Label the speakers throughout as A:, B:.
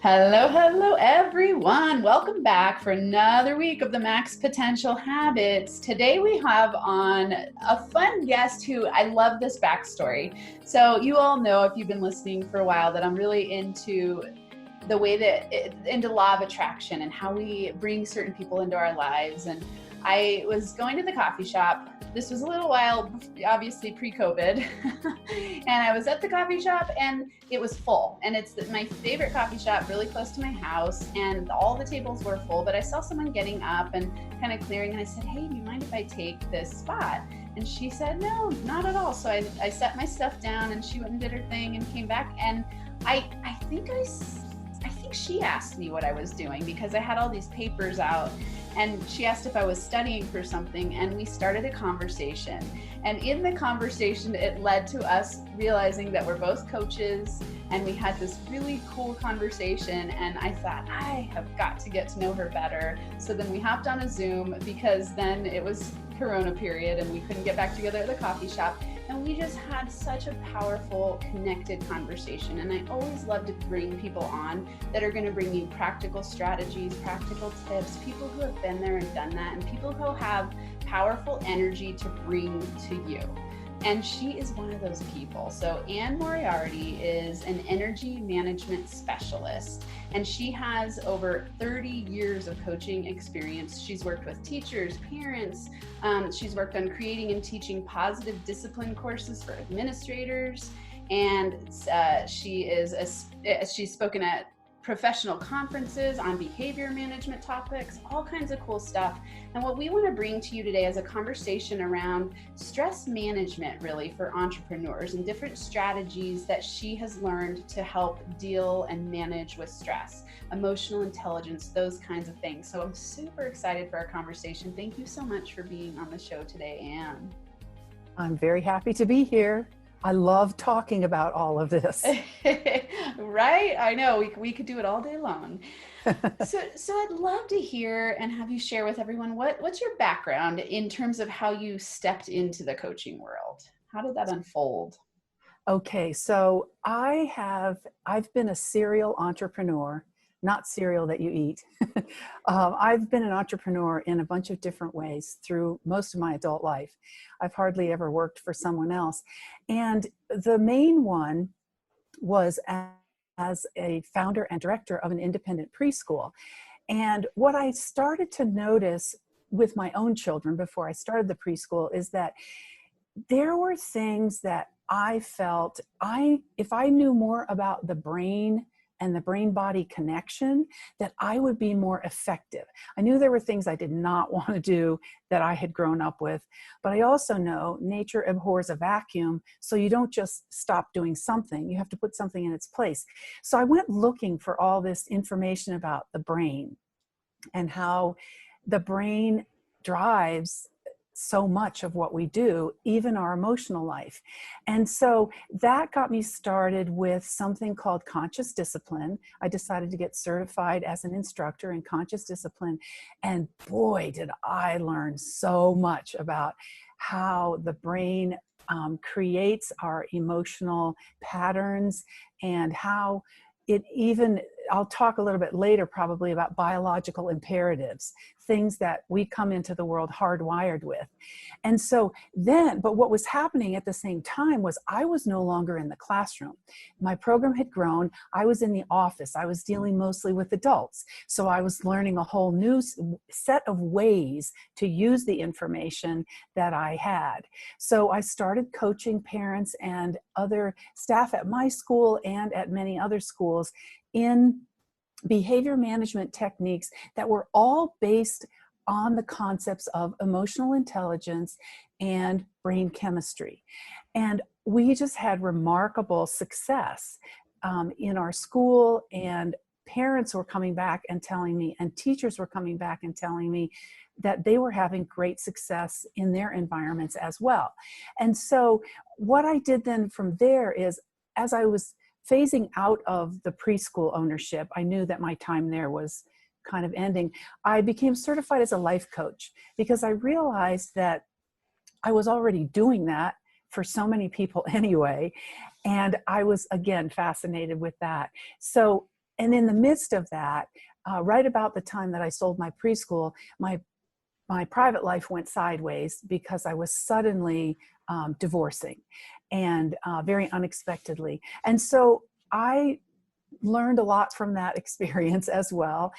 A: Hello, hello, everyone. Welcome back for another week of the Max Potential Habits. Today we have on a fun guest who I love this backstory. So you all know, if you've been listening for a while, that I'm really into the way into law of attraction and how we bring certain people into our lives. And I was going to the coffee shop. This was a little while, obviously pre-COVID. And I was at the coffee shop and it was full. And it's my favorite coffee shop really close to my house. And all the tables were full, but I saw someone getting up and kind of clearing. And I said, hey, do you mind if I take this spot? And she said, no, not at all. So I set my stuff down and she went and did her thing and came back. And I think she asked me what I was doing because I had all these papers out, and she asked if I was studying for something, and we started a conversation. And in the conversation, it led to us realizing that we're both coaches, and we had this really cool conversation, and I thought, I have got to get to know her better. So then we hopped on a Zoom, because then it was Corona period and we couldn't get back together at the coffee shop. And we just had such a powerful, connected conversation. And I always love to bring people on that are going to bring you practical strategies, practical tips, people who have been there and done that, and people who have powerful energy to bring to you. And she is one of those people. So Anne Moriarty is an energy management specialist, and she has over 30 years of coaching experience. She's worked with teachers, parents. She's worked on creating and teaching positive discipline courses for administrators. And she's spoken at professional conferences on behavior management topics, all kinds of cool stuff. And what we want to bring to you today is a conversation around stress management, really, for entrepreneurs, and different strategies that she has learned to help deal and manage with stress, emotional intelligence, those kinds of things. So I'm super excited for our conversation. Thank you so much for being on the show today, Anne.
B: I'm very happy to be here. I love talking about all of this.
A: Right? I know we could do it all day long. So I'd love to hear and have you share with everyone what's your background in terms of how you stepped into the coaching world. How did that unfold?
B: Okay, so I've been a serial entrepreneur, not cereal that you eat. I've been an entrepreneur in a bunch of different ways through most of my adult life. I've hardly ever worked for someone else. And the main one was as a founder and director of an independent preschool. And what I started to notice with my own children before I started the preschool is that there were things that I felt if I knew more about the brain and the brain-body connection, that I would be more effective. I knew there were things I did not want to do that I had grown up with, but I also know nature abhors a vacuum, so you don't just stop doing something, you have to put something in its place. So I went looking for all this information about the brain and how the brain drives so much of what we do, even our emotional life. And so that got me started with something called conscious discipline. I decided to get certified as an instructor in conscious discipline. And boy, did I learn so much about how the brain creates our emotional patterns, and how it even, I'll talk a little bit later probably about biological imperatives, things that we come into the world hardwired with. And so then, but what was happening at the same time was I was no longer in the classroom. My program had grown. I was in the office. I was dealing mostly with adults. So I was learning a whole new set of ways to use the information that I had. So I started coaching parents and other staff at my school and at many other schools in behavior management techniques that were all based on the concepts of emotional intelligence and brain chemistry. And we just had remarkable success in our school, and parents were coming back and telling me, and teachers were coming back and telling me that they were having great success in their environments as well. And so what I did then from there is, as I was phasing out of the preschool ownership, I knew that my time there was kind of ending. I became certified as a life coach because I realized that I was already doing that for so many people anyway. And I was, again, fascinated with that. So And in the midst of that, right about the time that I sold my preschool, my private life went sideways because I was suddenly divorcing, and very unexpectedly. And so I learned a lot from that experience as well.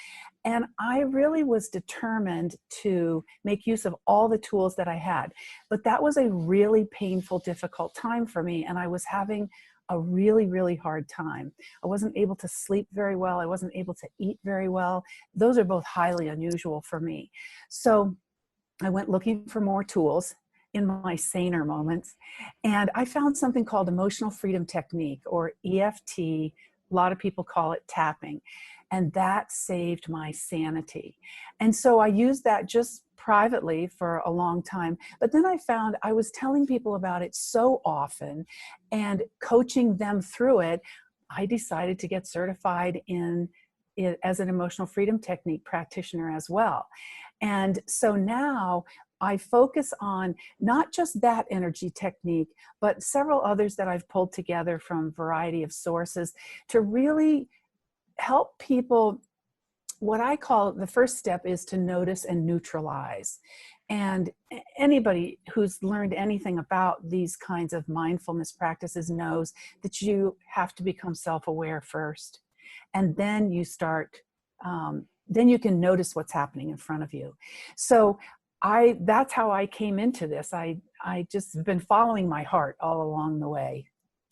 B: And I really was determined to make use of all the tools that I had. But that was a really painful, difficult time for me. And I was having a really, really hard time. I wasn't able to sleep very well. I wasn't able to eat very well. Those are both highly unusual for me. So I went looking for more tools in my saner moments. And I found something called emotional freedom technique, or EFT. A lot of people call it tapping. And that saved my sanity. And so I used that just privately for a long time. But then I found I was telling people about it so often and coaching them through it, I decided to get certified in it as an emotional freedom technique practitioner as well. And so now I focus on not just that energy technique, but several others that I've pulled together from a variety of sources to really help people. What I call the first step is to notice and neutralize. And anybody who's learned anything about these kinds of mindfulness practices knows that you have to become self-aware first. And then you start, then you can notice what's happening in front of you. So that's how I came into this. I just been following my heart all along the way.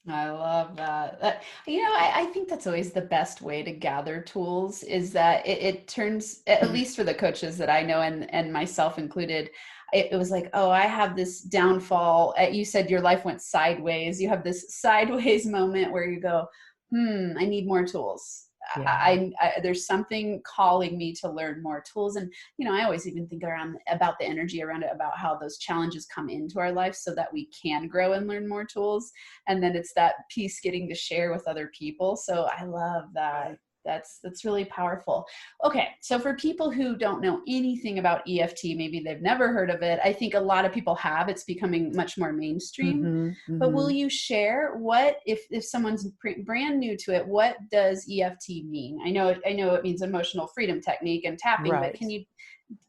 A: I love that. I think that's always the best way to gather tools, is that it turns, at least for the coaches that I know, and myself included, it was like, oh, I have this downfall. You said your life went sideways. You have this sideways moment where you go, I need more tools.
B: Yeah.
A: There's something calling me to learn more tools. And, I always even think about the energy around it, about how those challenges come into our life so that we can grow and learn more tools. And then it's that piece getting to share with other people. So I love that. That's really powerful. Okay. So for people who don't know anything about EFT, maybe they've never heard of it. I think a lot of people have. It's becoming much more mainstream. But will you share what, if someone's brand new to it, what does EFT mean? I know it means emotional freedom technique and tapping,
B: Right.
A: but can you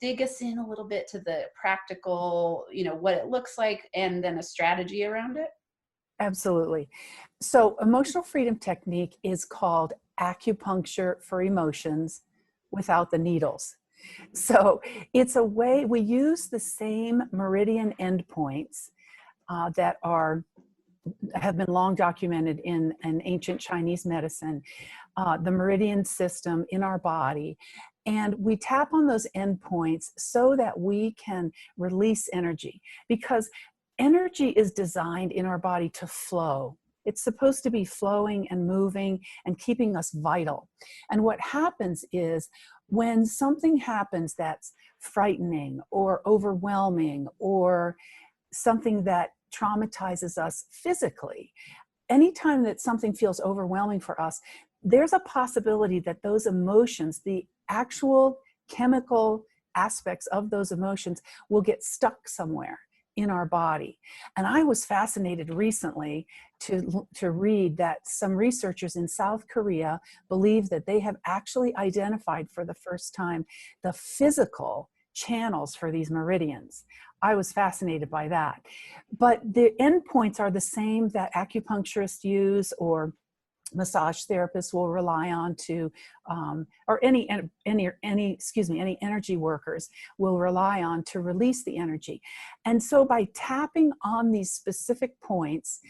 A: dig us in a little bit to the practical, what it looks like, and then a strategy around it?
B: Absolutely. So emotional freedom technique is called acupuncture for emotions without the needles. So it's a way we use the same meridian endpoints that have been long documented in an ancient Chinese medicine, the meridian system in our body. And we tap on those endpoints so that we can release energy, because energy is designed in our body to flow. It's supposed to be flowing and moving and keeping us vital. And what happens is, when something happens that's frightening or overwhelming, or something that traumatizes us physically, anytime that something feels overwhelming for us, there's a possibility that those emotions, the actual chemical aspects of those emotions, will get stuck somewhere in our body. And I was fascinated recently to read that some researchers in South Korea believe that they have actually identified for the first time the physical channels for these meridians. I was fascinated by that. But the endpoints are the same that acupuncturists use, or massage therapists will rely on to, or any energy workers will rely on to release the energy. And so by tapping on these specific points,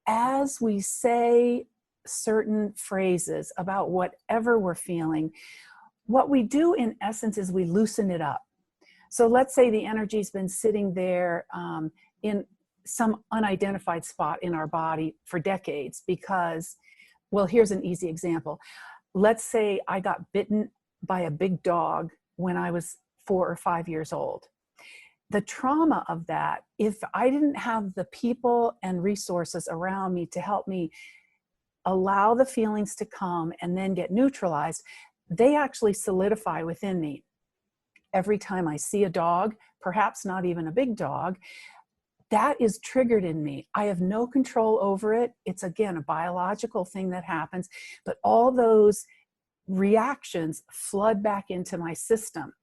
B: as we say certain phrases about whatever we're feeling, what we do in essence is we loosen it up. So let's say the energy's been sitting there in some unidentified spot in our body for decades because, well, here's an easy example. Let's say I got bitten by a big dog when I was 4 or 5 years old. The trauma of that, if I didn't have the people and resources around me to help me allow the feelings to come and then get neutralized, they actually solidify within me. Every time I see a dog, perhaps not even a big dog, that is triggered in me. I have no control over it. It's, again, a biological thing that happens, but all those reactions flood back into my system.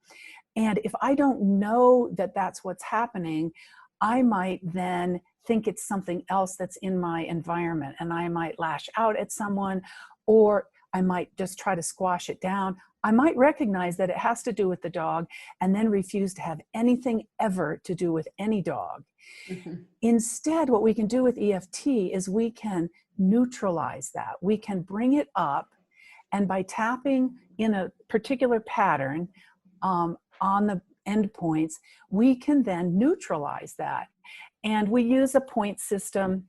B: And if I don't know that that's what's happening, I might then think it's something else that's in my environment, and I might lash out at someone, or I might just try to squash it down. I might recognize that it has to do with the dog and then refuse to have anything ever to do with any dog. Mm-hmm. Instead, what we can do with EFT is we can neutralize that. We can bring it up, and by tapping in a particular pattern on the endpoints, we can then neutralize that. And we use a point system.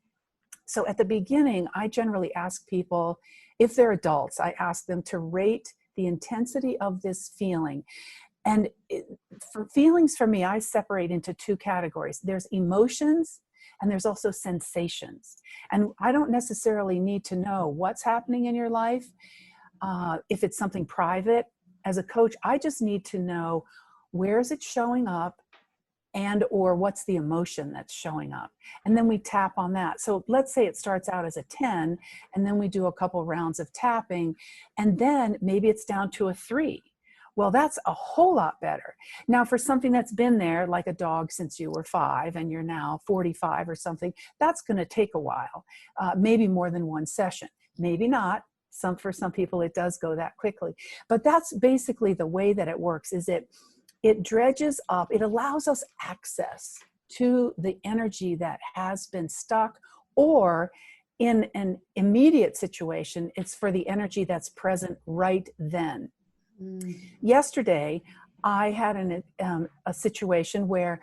B: So at the beginning, I generally ask people, if they're adults, I ask them to rate the intensity of this feeling. And for feelings, for me, I separate into two categories. There's emotions, and there's also sensations. And I don't necessarily need to know what's happening in your life. If it's something private, as a coach, I just need to know, where is it showing up, and or what's the emotion that's showing up. And then we tap on that. So let's say it starts out as a 10, and then we do a couple rounds of tapping, and then maybe it's down to a 3. Well, that's a whole lot better. Now, for something that's been there, like a dog since you were 5 and you're now 45 or something, that's going to take a while, maybe more than one session, maybe not. For some people, it does go that quickly. But that's basically the way that it works, is it dredges up, it allows us access to the energy that has been stuck, or in an immediate situation, it's for the energy that's present right then. Yesterday, I had a situation where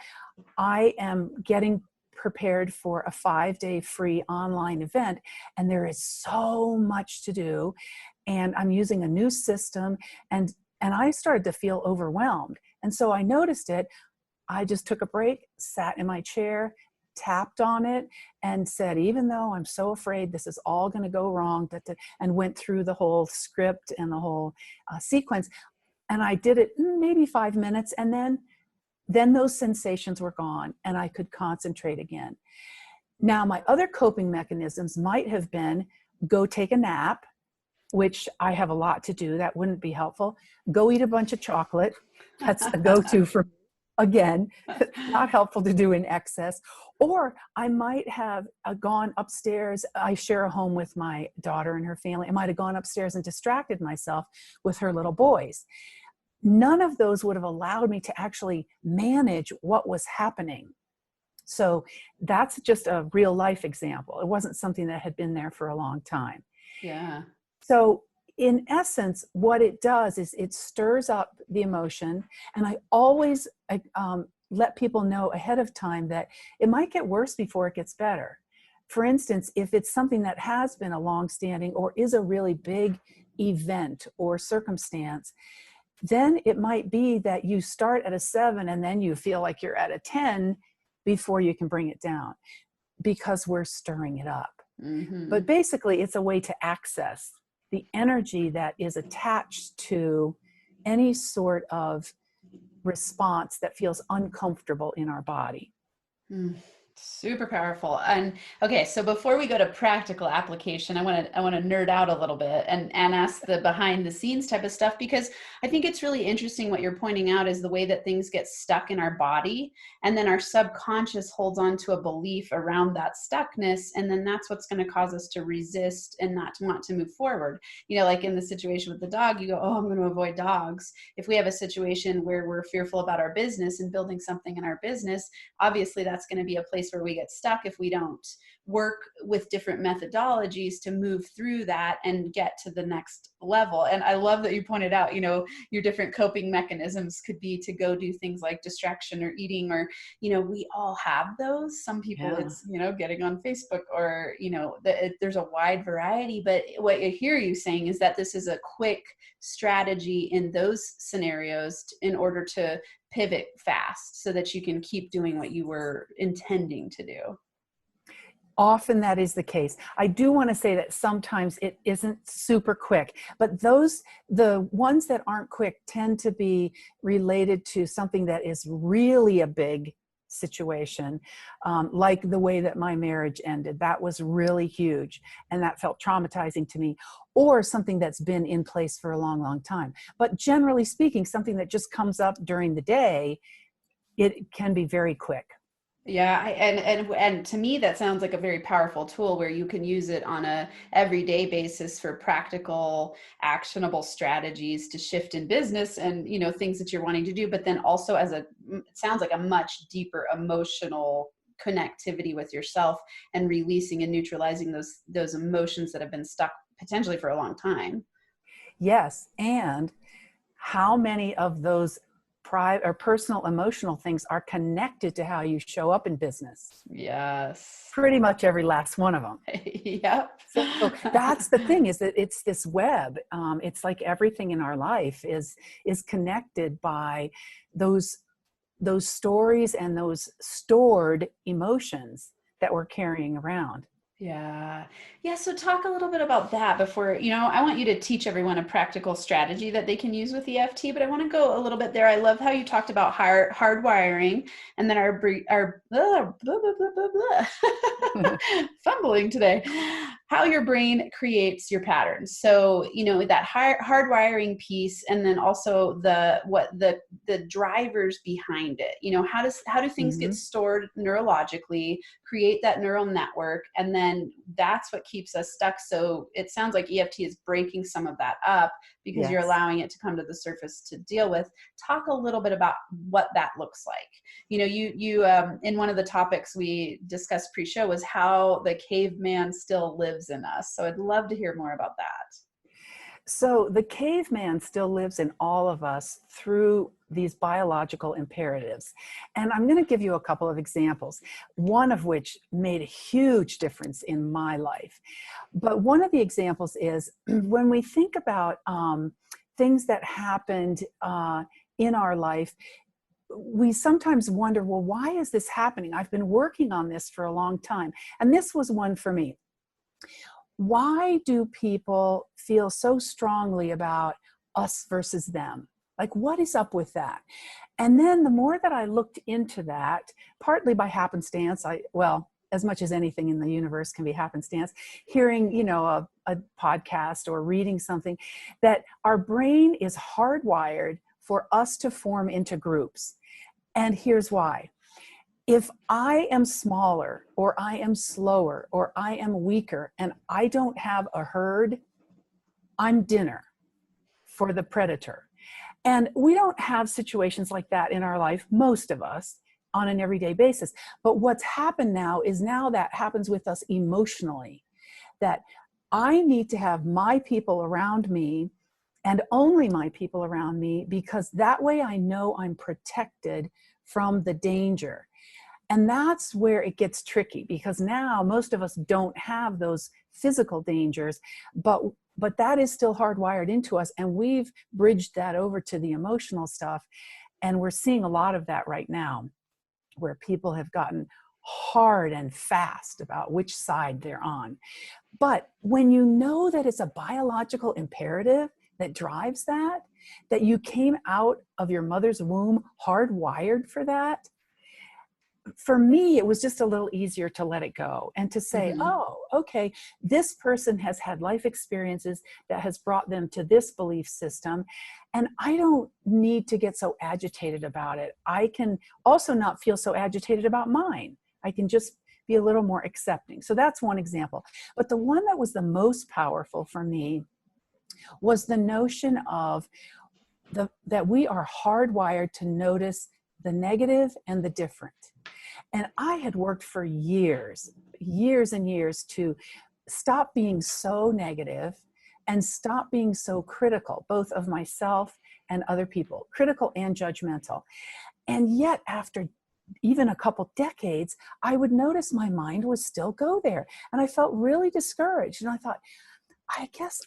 B: I am getting prepared for a 5-day free online event, and there is so much to do, and I'm using a new system, and I started to feel overwhelmed. And so I noticed it. I just took a break, sat in my chair, tapped on it, and said, even though I'm so afraid this is all going to go wrong, and went through the whole script and the whole sequence. And I did it maybe 5 minutes, and then those sensations were gone, and I could concentrate again. Now, my other coping mechanisms might have been, go take a nap, which I have a lot to do. That wouldn't be helpful. Go eat a bunch of chocolate. That's a go-to for me. Again, not helpful to do in excess. Or I might have gone upstairs. I share a home with my daughter and her family. I might have gone upstairs and distracted myself with her little boys. None of those would have allowed me to actually manage what was happening. So that's just a real life example. It wasn't something that had been there for a long time.
A: Yeah.
B: So in essence, what it does is it stirs up the emotion. And I always let people know ahead of time that it might get worse before it gets better. For instance, if it's something that has been a long-standing or is a really big event or circumstance, then it might be that you start at a 7 and then you feel like you're at a 10 before you can bring it down, because we're stirring it up. Mm-hmm. But basically, it's a way to access the energy that is attached to any sort of response that feels uncomfortable in our body.
A: Super powerful. And okay, so before we go to practical application, I want to nerd out a little bit and ask the behind the scenes type of stuff, because I think it's really interesting what you're pointing out is the way that things get stuck in our body, and then our subconscious holds on to a belief around that stuckness, and then that's what's going to cause us to resist and not to want to move forward. You know, like in the situation with the dog, you go, oh, I'm going to avoid dogs. If we have a situation where we're fearful about our business and building something in our business, obviously that's going to be a place where we get stuck if we don't work with different methodologies to move through that and get to the next level. And I love that you pointed out, you know, your different coping mechanisms could be to go do things like distraction or eating, or, you know, we all have those. Some people it's, you know, getting on Facebook, or, you know, there's a wide variety. But what I hear you saying is that this is a quick strategy in those scenarios in order to pivot fast so that you can keep doing what you were intending to do.
B: Often that is the case. I do want to say that sometimes it isn't super quick, but the ones that aren't quick tend to be related to something that is really a big situation, like the way that my marriage ended. That was really huge. And that felt traumatizing to me. Or something that's been in place for a long, long time. But generally speaking, something that just comes up during the day, it can be very quick.
A: Yeah, and to me that sounds like a very powerful tool where you can use it on a everyday basis for practical, actionable strategies to shift in business and, you know, things that you're wanting to do, but then also as it sounds like a much deeper emotional connectivity with yourself and releasing and neutralizing those emotions that have been stuck potentially for a long time.
B: Yes. And how many of those private or personal emotional things are connected to how you show up in business?
A: Yes.
B: Pretty much every last one of them.
A: Yep.
B: So that's the thing, is that it's this web. It's like everything in our life is connected by those stories and those stored emotions that we're carrying around.
A: Yeah. Yeah. So talk a little bit about that before, you know, I want you to teach everyone a practical strategy that they can use with EFT, but I want to go a little bit there. I love how you talked about hardwiring and then our blah, blah, blah, blah, blah. Fumbling today, how your brain creates your patterns. So, you know, that hardwiring piece, and then also the drivers behind it. You know, how do things get stored neurologically, create that neural network, and then that's what keeps us stuck. So it sounds like EFT is breaking some of that up because you're
B: Yes.
A: allowing it to come to the surface to deal with. Talk a little bit about what that looks like. You know, you in one of the topics we discussed pre-show was how the caveman still lives in us. So I'd love to hear more about that.
B: So the caveman still lives in all of us through these biological imperatives. And I'm going to give you a couple of examples, one of which made a huge difference in my life. But one of the examples is when we think about things that happened in our life, we sometimes wonder, well, why is this happening? I've been working on this for a long time. And this was one for me. Why do people feel so strongly about us versus them? Like, what is up with that? And then the more that I looked into that, partly by happenstance, as much as anything in the universe can be happenstance, hearing, you know, a podcast or reading something, that our brain is hardwired for us to form into groups. And here's why. If I am smaller, or I am slower, or I am weaker, and I don't have a herd, I'm dinner for the predator. And we don't have situations like that in our life, most of us, on an everyday basis. But what's happened now is now that happens with us emotionally, that I need to have my people around me and only my people around me, because that way I know I'm protected from the danger. And that's where it gets tricky, because now most of us don't have those physical dangers, but that is still hardwired into us. And we've bridged that over to the emotional stuff. And we're seeing a lot of that right now, where people have gotten hard and fast about which side they're on. But when you know that it's a biological imperative that drives that you came out of your mother's womb hardwired for that, for me, it was just a little easier to let it go and to say, oh, okay, this person has had life experiences that has brought them to this belief system. And I don't need to get so agitated about it. I can also not feel so agitated about mine. I can just be a little more accepting. So that's one example. But the one that was the most powerful for me was the notion of that we are hardwired to notice the negative and the different. And I had worked for years and years to stop being so negative and stop being so critical, both of myself and other people, critical and judgmental. And yet after even a couple decades, I would notice my mind would still go there. And I felt really discouraged. And I thought, I guess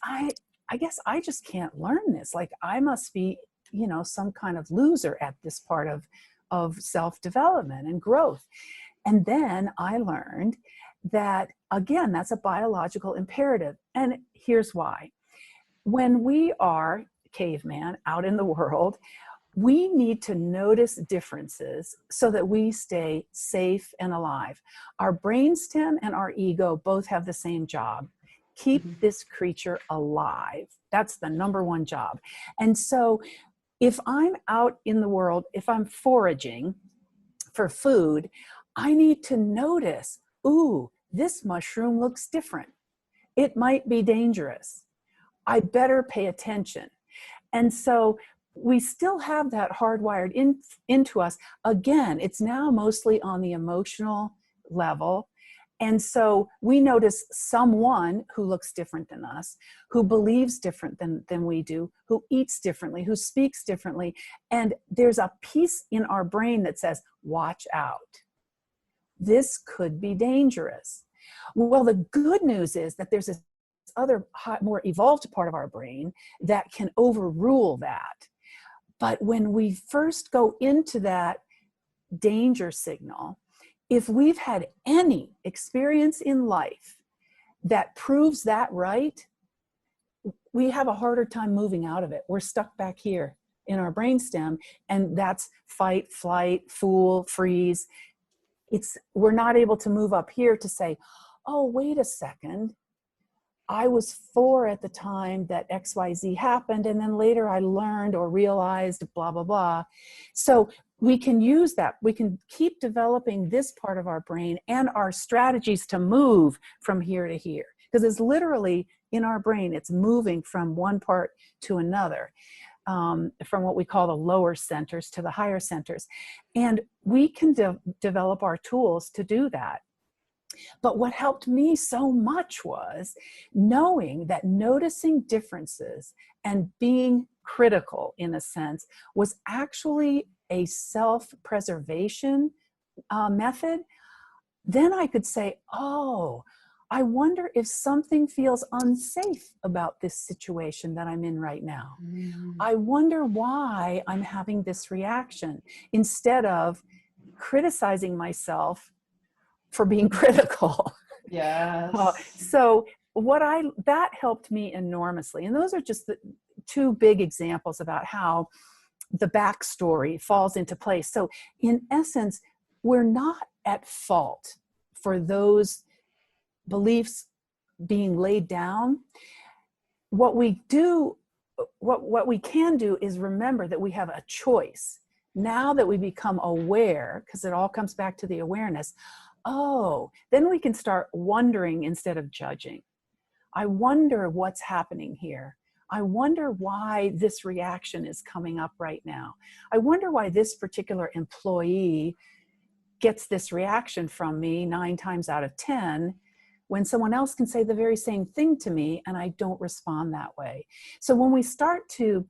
B: I just can't learn this. Like, I must be, you know, some kind of loser at this part of self-development and growth. And then I learned that, again, that's a biological imperative. And here's why. When we are caveman out in the world, we need to notice differences so that we stay safe and alive. Our brainstem and our ego both have the same job. Keep this creature alive. That's the number one job. And so if I'm out in the world, if I'm foraging for food, I need to notice, ooh, this mushroom looks different. It might be dangerous. I better pay attention. And so we still have that hardwired into us. Again, it's now mostly on the emotional level. And so we notice someone who looks different than us, who believes different than we do, who eats differently, who speaks differently. And there's a piece in our brain that says, watch out. This could be dangerous. Well, the good news is that there's this other more evolved part of our brain that can overrule that. But when we first go into that danger signal, if we've had any experience in life that proves that right, we have a harder time moving out of it. We're stuck back here in our brainstem, and that's fight, flight, fool, freeze. We're not able to move up here to say, oh, wait a second. I was 4 at the time that XYZ happened, and then later I learned or realized blah, blah, blah. So we can use that. We can keep developing this part of our brain and our strategies to move from here to here. Because it's literally in our brain, it's moving from one part to another, from what we call the lower centers to the higher centers. And we can develop our tools to do that. But what helped me so much was knowing that noticing differences and being critical, in a sense, was actually a self-preservation method. Then I could say, oh, I wonder if something feels unsafe about this situation that I'm in right now. I wonder why I'm having this reaction, instead of criticizing myself for being critical.
A: Yes.
B: So that helped me enormously. And those are just the 2 big examples about how the backstory falls into place. So in essence, we're not at fault for those beliefs being laid down. What we can do is remember that we have a choice. Now that we become aware, because it all comes back to the awareness, then we can start wondering instead of judging. I wonder what's happening here. I wonder why this reaction is coming up right now. I wonder why this particular employee gets this reaction from me 9 times out of 10, when someone else can say the very same thing to me and I don't respond that way. So when we start to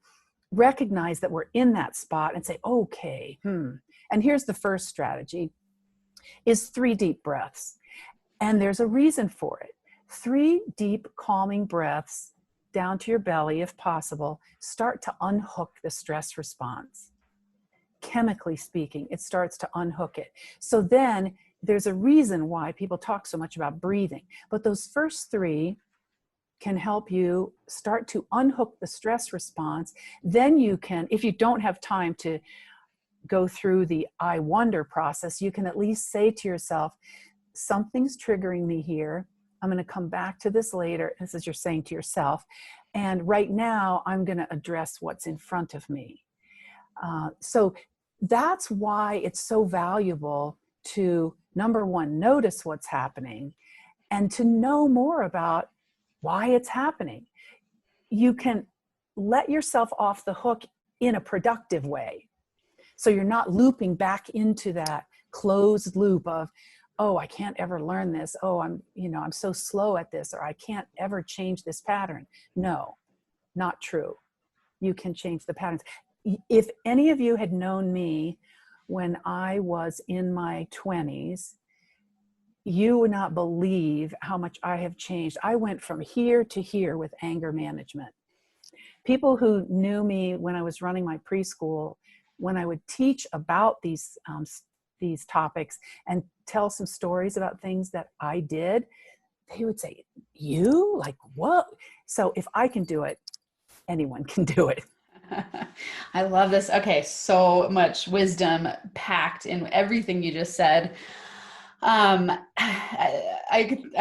B: recognize that we're in that spot and say, okay, and here's the first strategy, is 3 deep breaths. And there's a reason for it. 3 deep, calming breaths down to your belly, if possible, start to unhook the stress response. Chemically speaking, it starts to unhook it. So then there's a reason why people talk so much about breathing. But those first 3 can help you start to unhook the stress response. Then you can, if you don't have time to go through the I wonder process, you can at least say to yourself, something's triggering me here. I'm going to come back to this later. This is you're saying to yourself. And right now, I'm going to address what's in front of me. So that's why it's so valuable to, number 1, notice what's happening and to know more about why it's happening. You can let yourself off the hook in a productive way. So you're not looping back into that closed loop of, oh, I can't ever learn this. Oh, I'm so slow at this, or I can't ever change this pattern. No, not true. You can change the patterns. If any of you had known me when I was in my 20s, you would not believe how much I have changed. I went from here to here with anger management. People who knew me when I was running my preschool, when I would teach about these topics and tell some stories about things that I did, they would say, you? Like what? So if I can do it, anyone can do it.
A: I love this. Okay, so much wisdom packed in everything you just said. I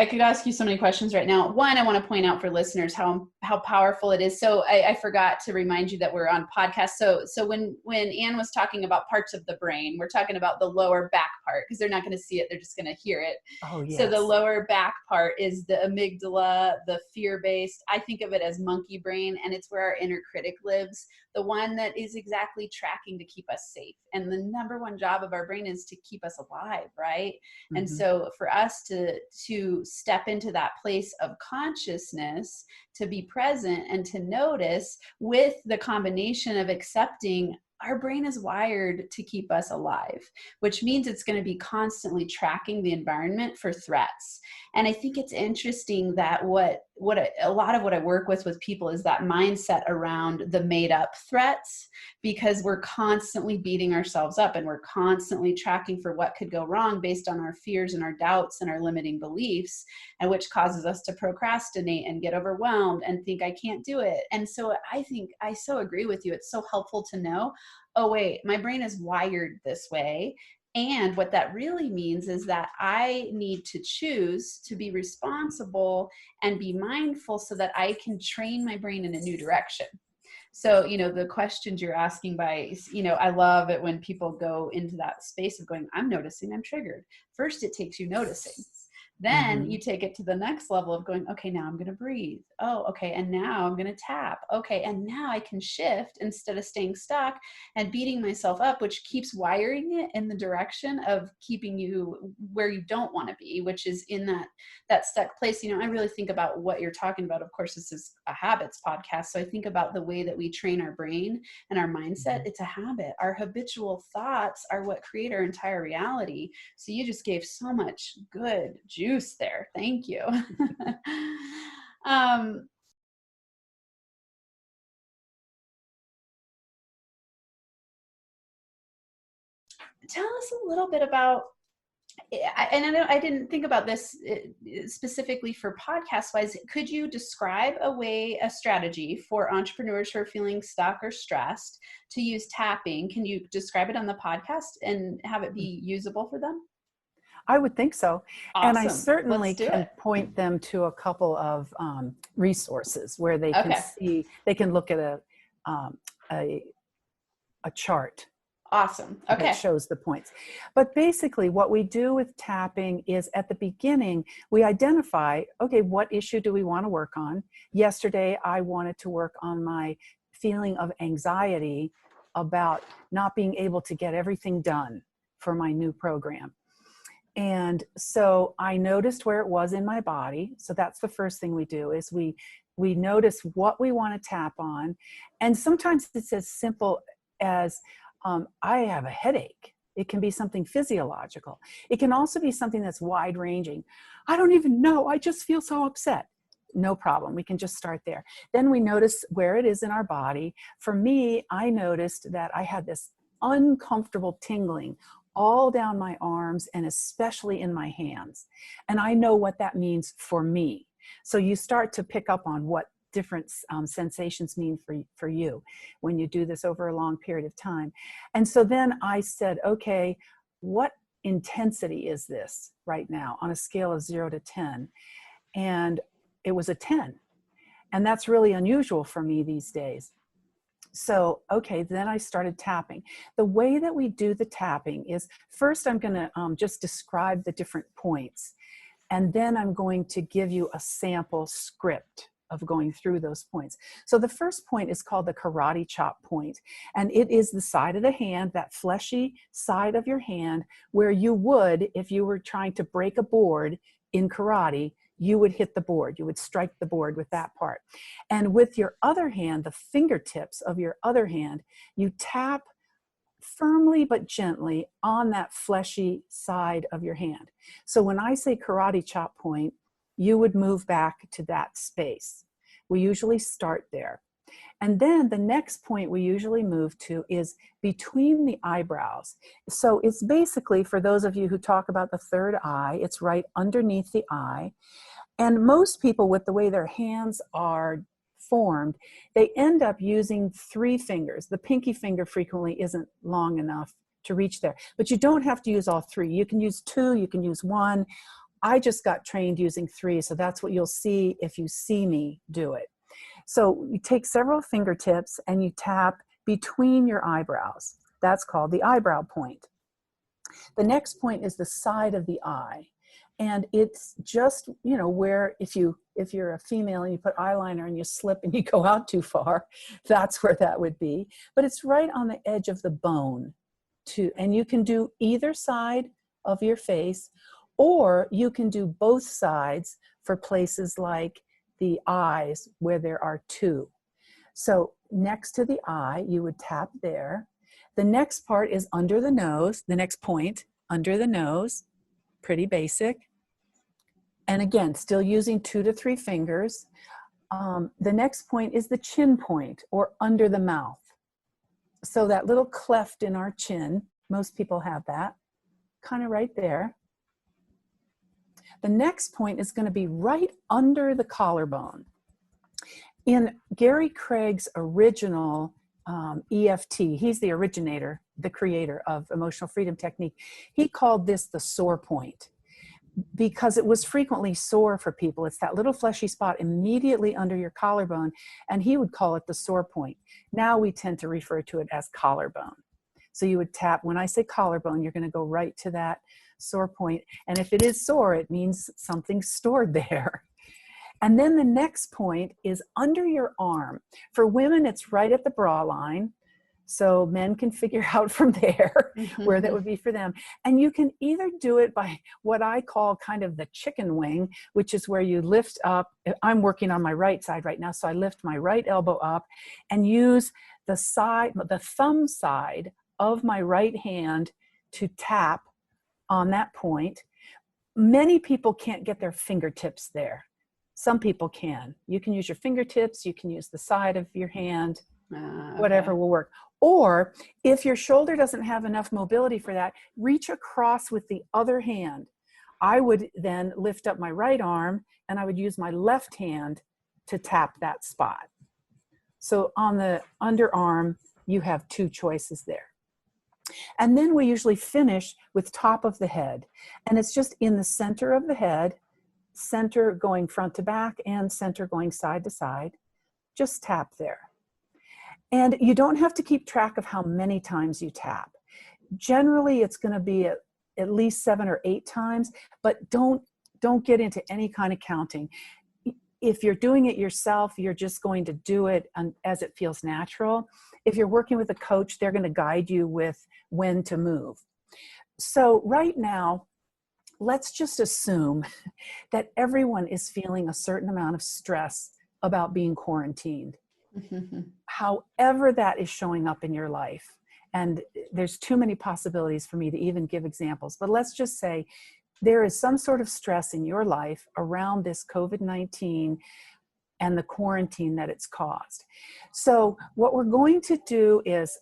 A: could ask you so many questions right now. One, I want to point out for listeners how powerful it is. So I forgot to remind you that we're on podcast. So when Anne was talking about parts of the brain, we're talking about the lower back part, because they're not going to see it, they're just going to hear it.
B: Oh, yes.
A: So the lower back part is the amygdala, the fear-based. I think of it as monkey brain, and it's where our inner critic lives, the one that is exactly tracking to keep us safe. And the number one job of our brain is to keep us alive, right?
B: Mm-hmm.
A: And so for us to step into that place of consciousness, to be present and to notice, with the combination of accepting our brain is wired to keep us alive, which means it's going to be constantly tracking the environment for threats. And I think it's interesting that a lot of what I work with people is that mindset around the made up threats, because we're constantly beating ourselves up and we're constantly tracking for what could go wrong based on our fears and our doubts and our limiting beliefs, and which causes us to procrastinate and get overwhelmed and think I can't do it. And so I think I so agree with you. It's so helpful to know, oh wait, my brain is wired this way. And what that really means is that I need to choose to be responsible and be mindful so that I can train my brain in a new direction. So, the questions you're asking I love it when people go into that space of going, I'm noticing I'm triggered. First, it takes you noticing. Then you take it to the next level of going, okay, now I'm going to breathe. Oh, okay. And now I'm going to tap. Okay. And now I can shift instead of staying stuck and beating myself up, which keeps wiring it in the direction of keeping you where you don't want to be, which is in that stuck place. I really think about what you're talking about. Of course, this is a habits podcast. So I think about the way that we train our brain and our mindset. It's a habit. Our habitual thoughts are what create our entire reality. So you just gave so much good juice there. Thank you. Tell us a little bit about, and I didn't think about this specifically for podcast wise. Could you describe a strategy for entrepreneurs who are feeling stuck or stressed to use tapping? Can you describe it on the podcast and have it be usable for them?
B: I would think so.
A: Awesome.
B: And I certainly can point them to a couple of resources where they can see, they can look at a chart.
A: Awesome. Okay.
B: That shows the points. But basically what we do with tapping is, at the beginning, we identify, okay, what issue do we want to work on? Yesterday, I wanted to work on my feeling of anxiety about not being able to get everything done for my new program. And so I noticed where it was in my body. So that's the first thing we do, is we notice what we want to tap on. And sometimes it's as simple as, I have a headache. It can be something physiological. It can also be something that's wide ranging. I don't even know. I just feel so upset. No problem. We can just start there. Then we notice where it is in our body. For me, I noticed that I had this uncomfortable tingling all down my arms and especially in my hands. And I know what that means for me. So you start to pick up on what different sensations mean for you when you do this over a long period of time. And so then I said, okay, what intensity is this right now on a scale of 0 to 10? And it was a 10. And that's really unusual for me these days. So, okay, then I started tapping. The way that we do the tapping is, first I'm going to just describe the different points. And then I'm going to give you a sample script of going through those points. So the first point is called the karate chop point. And it is the side of the hand, that fleshy side of your hand, where you would, if you were trying to break a board in karate, you would hit the board. You would strike the board with that part. And with your other hand, the fingertips of your other hand, you tap firmly but gently on that fleshy side of your hand. So when I say karate chop point, you would move back to that space. We usually start there. And then the next point we usually move to is between the eyebrows. So it's basically, for those of you who talk about the third eye, it's right underneath the eye. And most people, with the way their hands are formed, they end up using 3 fingers. The pinky finger frequently isn't long enough to reach there, but you don't have to use all 3. You can use 2, you can use 1. I just got trained using 3, so that's what you'll see if you see me do it. So you take several fingertips and you tap between your eyebrows. That's called the eyebrow point. The next point is the side of the eye. And it's just, you know, where if you're a female and you put eyeliner and you slip and you go out too far, that's where that would be. But it's right on the edge of the bone too. And you can do either side of your face, or you can do both sides for places like the eyes where there are 2. So next to the eye, you would tap there. The next part is under the nose, the next point, under the nose, pretty basic. And again, still using 2 to 3 fingers. The next point is the chin point, or under the mouth. So that little cleft in our chin, most people have that, kind of right there. The next point is going to be right under the collarbone. In Gary Craig's original EFT, he's the originator, the creator of emotional freedom technique. He called this the sore point because it was frequently sore for people. It's that little fleshy spot immediately under your collarbone, and he would call it the sore point. Now we tend to refer to it as collarbone. So you would tap, when I say collarbone, you're going to go right to that sore point. And if it is sore, it means something's stored there. And then the next point is under your arm. For women, it's right at the bra line. So men can figure out from there where that would be for them. And you can either do it by what I call kind of the chicken wing, which is where you lift up. I'm working on my right side right now. So I lift my right elbow up and use the thumb side of my right hand to tap on that point. Many people can't get their fingertips there. Some people can. You can use your fingertips, you can use the side of your hand, whatever will work. Or if your shoulder doesn't have enough mobility for that, reach across with the other hand. I would then lift up my right arm and I would use my left hand to tap that spot. So on the underarm, you have 2 choices there. And then we usually finish with top of the head. And it's just in the center of the head, center going front to back and center going side to side. Just tap there. And you don't have to keep track of how many times you tap. Generally, it's going to be at least 7 or 8 times, but don't get into any kind of counting. If you're doing it yourself, you're just going to do it as it feels natural. If you're working with a coach, they're going to guide you with when to move. So right now, let's just assume that everyone is feeling a certain amount of stress about being quarantined. However that is showing up in your life. And there's too many possibilities for me to even give examples. But let's just say there is some sort of stress in your life around this COVID-19 and the quarantine that it's caused. So what we're going to do is,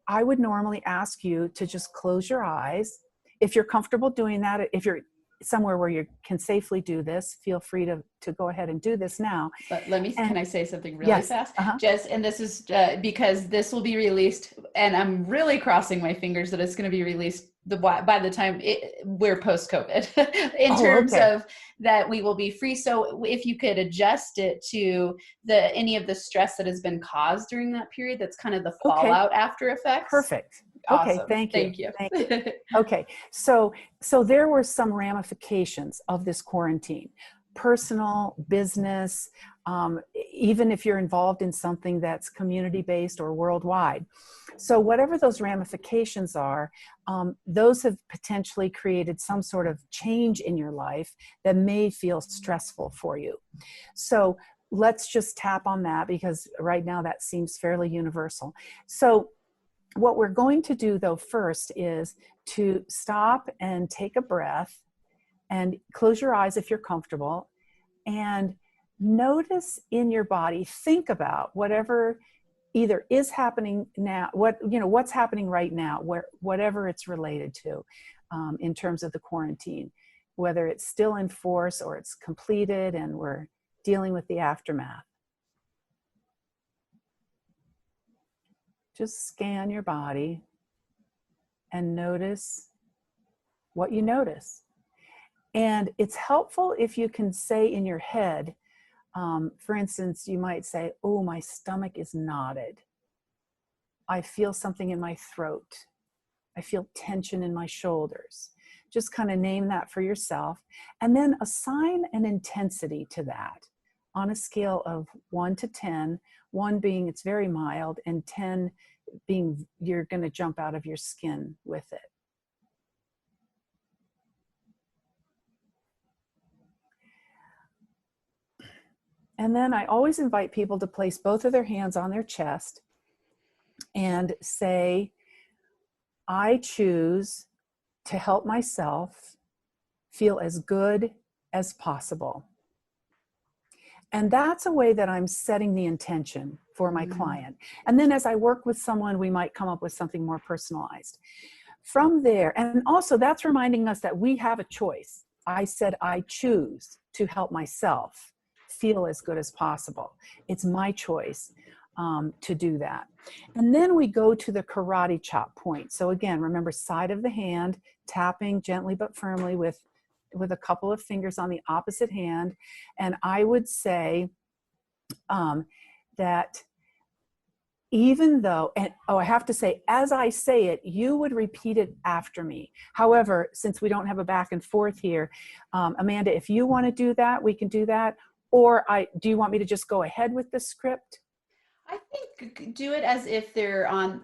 B: I would normally ask you to just close your eyes. If you're comfortable doing that, if you're somewhere where you can safely do this, feel free to go ahead and do this now.
A: But can I say something really fast? Just, and this is because this will be released, and I'm really crossing my fingers that it's going to be released by the time we're post-COVID in terms of that we will be free. So if you could adjust it to any of the stress that has been caused during that period, that's kind of the fallout after effects.
B: Perfect.
A: Awesome.
B: Okay, thank you. Okay, so there were some ramifications of this quarantine. Personal, business, even if you're involved in something that's community-based or worldwide. So whatever those ramifications are, those have potentially created some sort of change in your life that may feel stressful for you. So let's just tap on that, because right now that seems fairly universal. So what we're going to do though first is to stop and take a breath and close your eyes if you're comfortable, and notice in your body, think about whatever either is happening now, what's happening right now, whatever it's related to in terms of the quarantine, whether it's still in force or it's completed and we're dealing with the aftermath. Just scan your body and notice what you notice. And it's helpful if you can say in your head, for instance, you might say, oh, my stomach is knotted. I feel something in my throat. I feel tension in my shoulders. Just kind of name that for yourself. And then assign an intensity to that on a scale of 1 to 10, 1 being it's very mild, and 10 being you're going to jump out of your skin with it. And then I always invite people to place both of their hands on their chest and say, I choose to help myself feel as good as possible. And that's a way that I'm setting the intention for my client. And then as I work with someone, we might come up with something more personalized. From there, and also that's reminding us that we have a choice. I said, I choose to help myself feel as good as possible. It's my choice to do that. And then we go to the karate chop point. So again, remember, side of the hand, tapping gently but firmly with a couple of fingers on the opposite hand. And I would say that even though, and I have to say, as I say it, you would repeat it after me. However, since we don't have a back and forth here, Amanda, if you want to do that, we can do that. Or do you want me to just go ahead with the script?
A: I think do it as if they're on,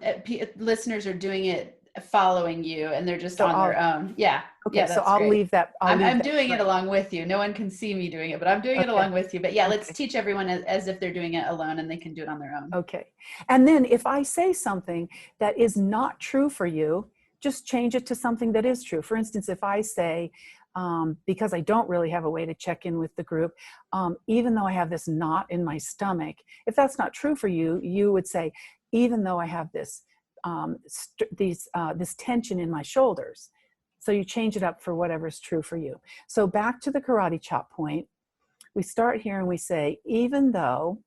A: listeners are doing it following you and they're just on their own. Yeah.
B: Okay,
A: yeah,
B: so I'll
A: great.
B: leave that.
A: I'm doing it along with you. No one can see me doing it, but I'm doing it along with you. But yeah, let's teach everyone as if they're doing it alone and they can do it on their own.
B: Okay. And then if I say something that is not true for you, just change it to something that is true. For instance, if I say, because I don't really have a way to check in with the group, even though I have this knot in my stomach, if that's not true for you, you would say, even though I have this, this tension in my shoulders. So you change it up for whatever's true for you. So back to the karate chop point, we start here and we say, even though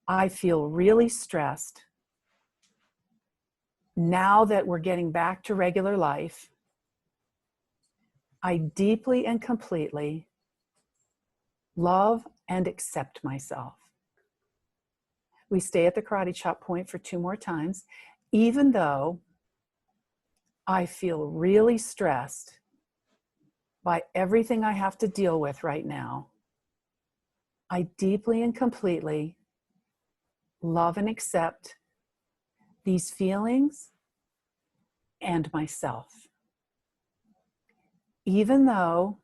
B: I feel really stressed, now that we're getting back to regular life, I deeply and completely love and accept myself. We stay at the karate chop point for 2 more times. Even though I feel really stressed by everything I have to deal with right now, I deeply and completely love and accept these feelings and myself. Even though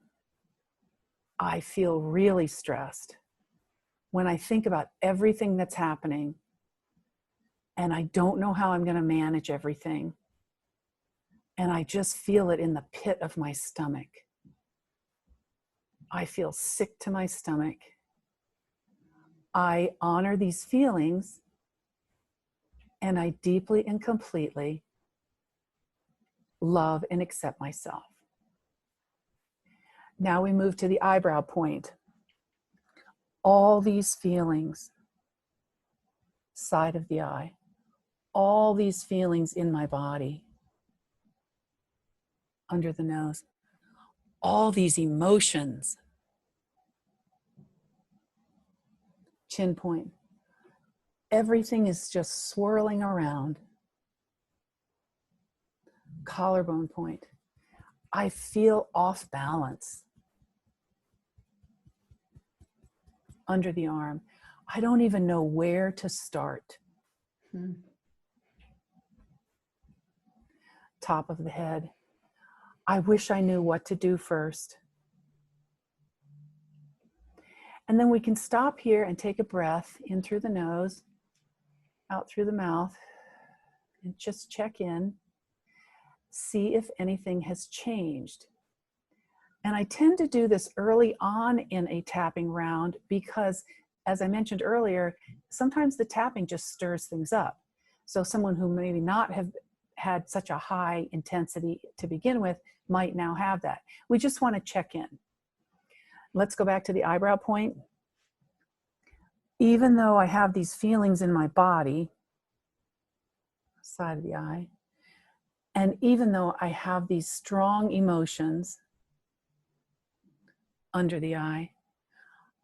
B: I feel really stressed when I think about everything that's happening and I don't know how I'm going to manage everything, and I just feel it in the pit of my stomach. I feel sick to my stomach. I honor these feelings and I deeply and completely love and accept myself. Now we move to the eyebrow point. All these feelings, side of the eye, all these feelings in my body, under the nose, all these emotions, chin point. Everything is just swirling around. Collarbone point. I feel off balance. Under the arm. I don't even know where to start. Top of the head. I wish I knew what to do first. And then we can stop here and take a breath in through the nose, out through the mouth, and just check in. See if anything has changed. And I tend to do this early on in a tapping round because, as I mentioned earlier, sometimes the tapping just stirs things up. So someone who maybe not have had such a high intensity to begin with might now have that. We just want to check in. Let's go back to the eyebrow point. Even though I have these feelings in my body, side of the eye. And even though I have these strong emotions under the eye,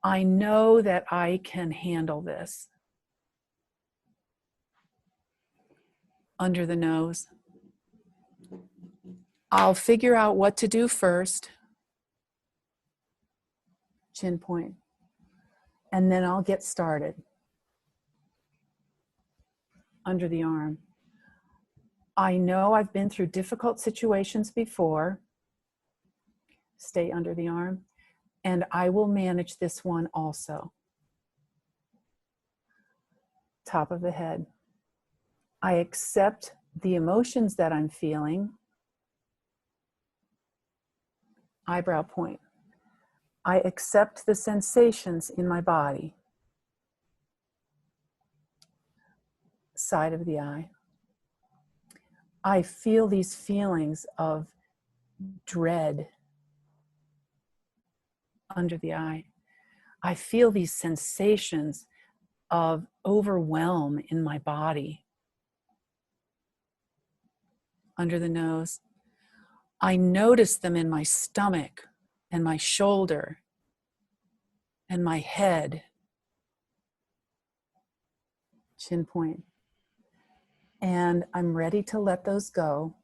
B: I know that I can handle this. Under the nose. I'll figure out what to do first. Chin point. And then I'll get started. Under the arm. I know I've been through difficult situations before. Stay under the arm. And I will manage this one also. Top of the head. I accept the emotions that I'm feeling. Eyebrow point. I accept the sensations in my body. Side of the eye. I feel these feelings of dread under the eye. I feel these sensations of overwhelm in my body. Under the nose. I notice them in my stomach and my shoulder and my head. Chin point. And I'm ready to let those go.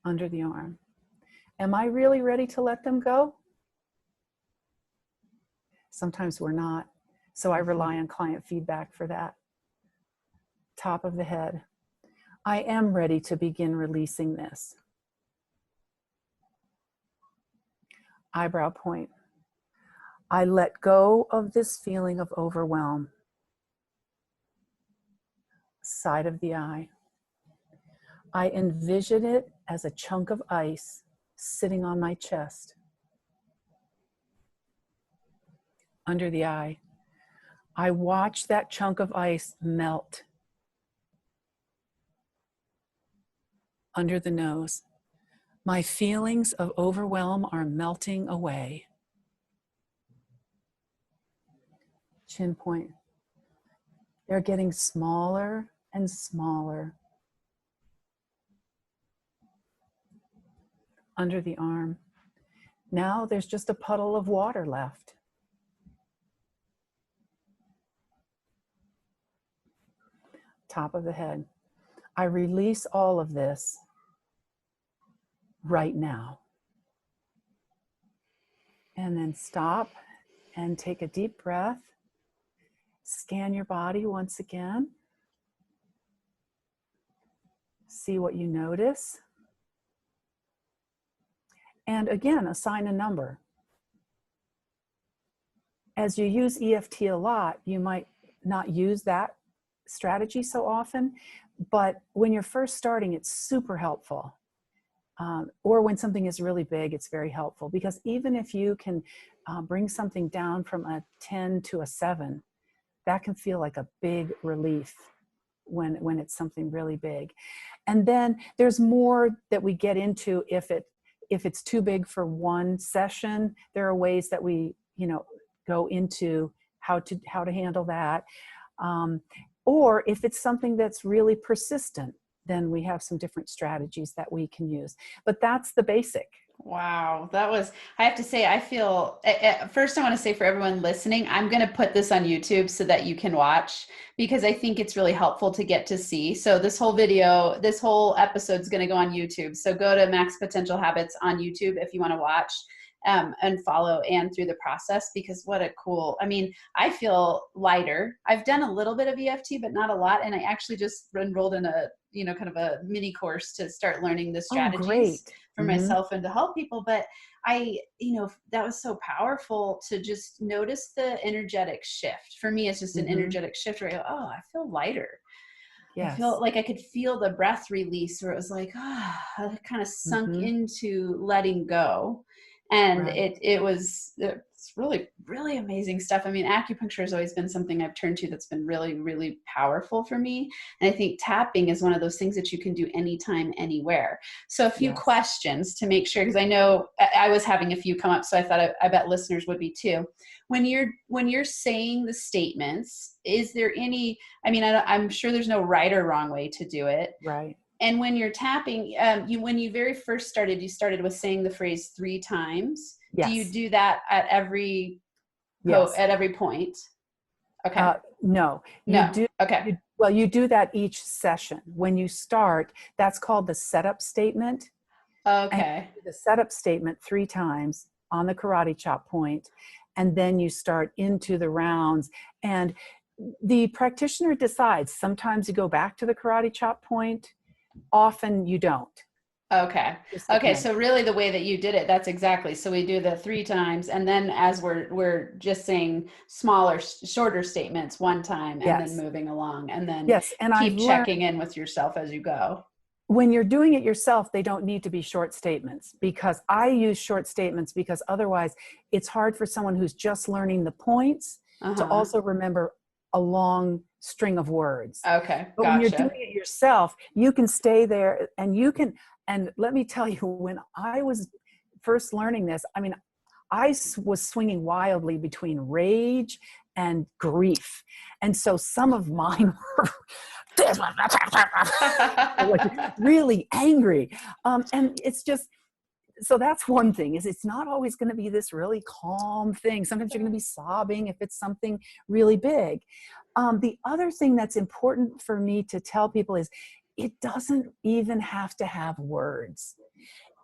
B: Under the arm. Am I really ready to let them go? Sometimes we're not. So I rely on client feedback for that. Top of the head. I am ready to begin releasing this. Eyebrow point. I let go of this feeling of overwhelm. Side of the eye. I envision it as a chunk of ice sitting on my chest. Under the eye. I watch that chunk of ice melt. Under the nose. My feelings of overwhelm are melting away. Chin point. They're getting smaller and smaller. Under the arm. Now there's just a puddle of water left. Top of the head. I release all of this right now. And then stop and take a deep breath. Scan your body once again. See what you notice. And again, assign a number. As you use EFT a lot, you might not use that strategy so often, but when you're first starting, it's super helpful. Or when something is really big, it's very helpful, because even if you can bring something down from a 10 to a 7, that can feel like a big relief when it's something really big. And then there's more that we get into if it's too big for one session. There are ways that we go into how to handle that. Or if it's something that's really persistent, then we have some different strategies that we can use. But that's the basic.
A: Wow. I have to say, I feel, first I want to say for everyone listening, I'm going to put this on YouTube so that you can watch, because I think it's really helpful to get to see. So this whole episode is going to go on YouTube. So go to Max Potential Habits on YouTube if you want to watch. And follow Anne through the process, because I feel lighter. I've done a little bit of EFT, but not a lot. And I actually just enrolled in a, kind of a mini course to start learning the strategies for myself and to help people. But that was so powerful to just notice the energetic shift. For me, it's just an energetic shift where I go, oh, I feel lighter. Yes. I felt like I could feel the breath release, where it was like, I kind of sunk into letting go. And right. It's really, really amazing stuff. I mean, acupuncture has always been something I've turned to that's been really, really powerful for me. And I think tapping is one of those things that you can do anytime, anywhere. So a few questions to make sure, because I know I was having a few come up, so I thought I bet listeners would be too. when you're saying the statements, is there any, I mean, I'm sure there's no right or wrong way to do it.
B: Right.
A: And when you're tapping, when you very first started, you started with saying the phrase 3 times.
B: Yes.
A: Do you do that at every
B: Yes.
A: at every point? Okay.
B: No.
A: No.
B: You do.
A: Okay.
B: Well, you do that each session. When you start, that's called the setup statement.
A: Okay.
B: And the setup statement 3 times on the karate chop point, and then you start into the rounds. And the practitioner decides. Sometimes you go back to the karate chop point. Often you don't.
A: Okay. Okay. So really the way that you did it, that's exactly. So we do the 3 times. And then as we're just saying smaller, shorter statements 1 time, and then moving along, and then
B: and
A: keep checking in with yourself as you go.
B: When you're doing it yourself, they don't need to be short statements, because I use short statements because otherwise it's hard for someone who's just learning the points to also remember a long string of words.
A: Okay.
B: But when you're doing it yourself, you can stay there, and you can, and let me tell you, when I was first learning this, I mean, I was swinging wildly between rage and grief. And so some of mine were like really angry. And it's just, so that's one thing, is it's not always going to be this really calm thing. Sometimes you're going to be sobbing if it's something really big. The other thing that's important for me to tell people is it doesn't even have to have words.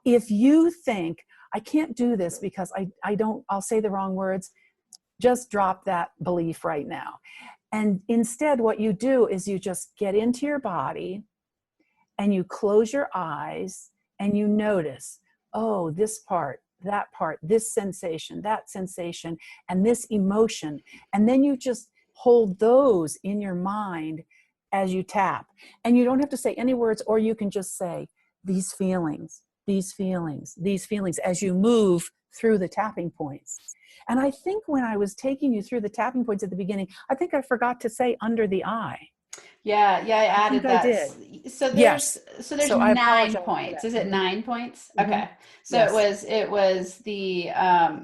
B: If you think, I can't do this because I'll say the wrong words, just drop that belief right now. And instead, what you do is you just get into your body and you close your eyes and you notice, oh, this part, that part, this sensation, that sensation, and this emotion. And then you just hold those in your mind as you tap. And you don't have to say any words, or you can just say these feelings, these feelings, these feelings as you move through the tapping points. And I think when I was taking you through the tapping points at the beginning, I think I forgot to say under the eye.
A: Yeah, I added that.
B: I did.
A: So there's 9 points. Is it 9 points?
B: Mm-hmm.
A: Okay. So it was the